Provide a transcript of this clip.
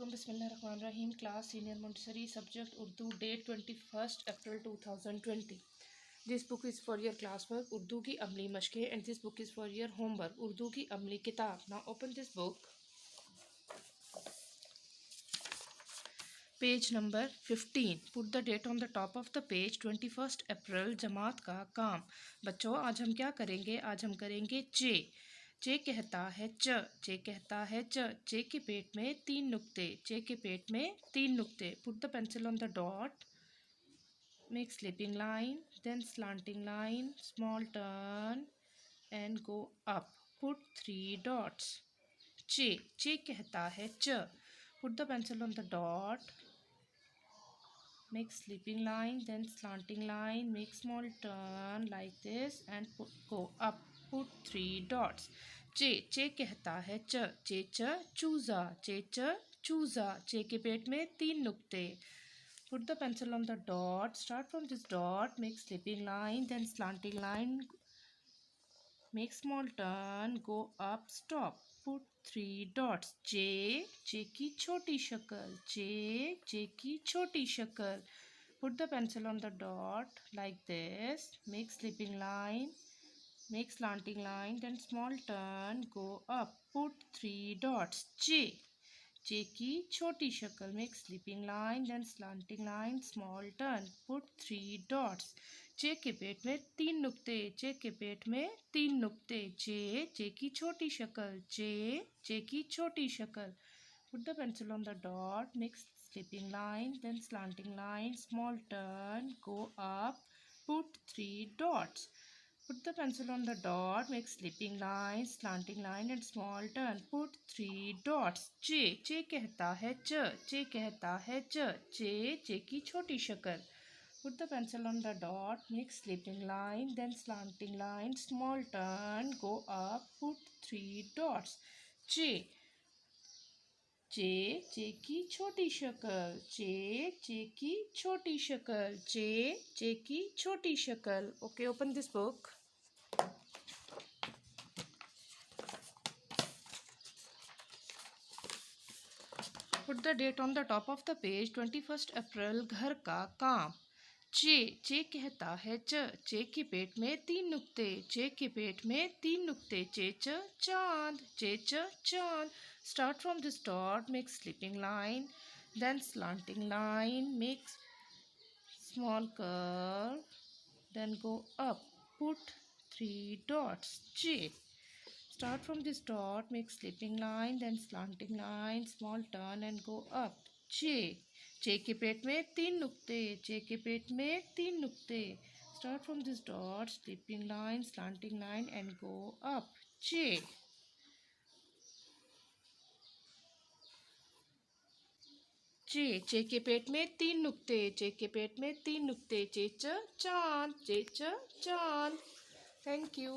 Assalamualaikum. Bismillahirrahmanirrahim. Class Senior Montessori, subject Urdu, date 21st April 2020. This book is for your classwork, Urdu ki amli mashqein, and this book is for your homework, Urdu ki amli kitab. Now open this book. Page number 15. Put the date on the top of the page. 21st April. जमात का काम. बच्चों आज हम क्या करेंगे? आज हम करेंगे चे. चे कहता है च. चे कहता है च. चे के पेट में 3 नुक्ते. चे के पेट में 3 नुक्ते. Put the pencil on the dot. Make sleeping line, then slanting line, small turn and go up. Put 3 dots. चे. चे कहता है च. Put the pencil on the dot. Make sleeping line, then slanting line, make small turn like this and go up. Put 3 dots. चे. चे कहता है च. चे च चूजा. चे च चूजा. चे के पेट में 3 नुक्ते. Put the pencil on the dot. Start from this dot. Make sleeping line, then slanting line. Make small turn. Go up. Stop. Put 3 dots. चे. चे की छोटी शक्ल. चे. चे की छोटी शक्ल. Put the pencil on the dot like this. Make sleeping line. Make slanting line. Then small turn. Go up. Put 3 dots. चे. चे की छोटी शक्ल. Make sleeping line. Then slanting line. Small turn. Put 3 dots. चे के पेट में 3 नुक्ते. चे के पेट में 3 नुक्ते. चे. चे की छोटी शक्ल. चे. चे की छोटी शक्ल. Put the pencil on the dot. Make sleeping line. Then slanting line. Small turn. Go up. Put 3 dots. Put the pencil on the dot. Make sleeping line, slanting line and small turn. Put 3 dots. चे. चे कहता है च. चे कहता है च. चे. चे की छोटी शक्ल. Put the pencil on the dot. Make sleeping line, then slanting line, small turn. Go up. Put 3 dots. चे. चे. चे की छोटी शक्ल. चे. चे की छोटी शक्ल. चे. चे की छोटी शक्ल. Okay, open this book. Put the date on the top of the page. 21st April. घर का काम. चे. चे कहता है च. चे के पेट में 3 नुक्ते. चे के पेट में 3 नुक्ते. चे च चांद. चे च चांद. Start from this dot. Make sleeping line, then slanting line. Make small curve, then go up. Put 3 dots. चे. Start from this dot. Make sleeping line, then slanting line. Small turn and go up. चे. चे के पेट में 3 नुक्ते. चे के पेट में 3 नुक्ते. Start from this dot. Sleeping line, slanting line and go up. चे. चे. चे के पेट में 3 नुक्ते. चे के पेट में 3 नुक्ते. चे च चांद. चे च चांद. Thank you.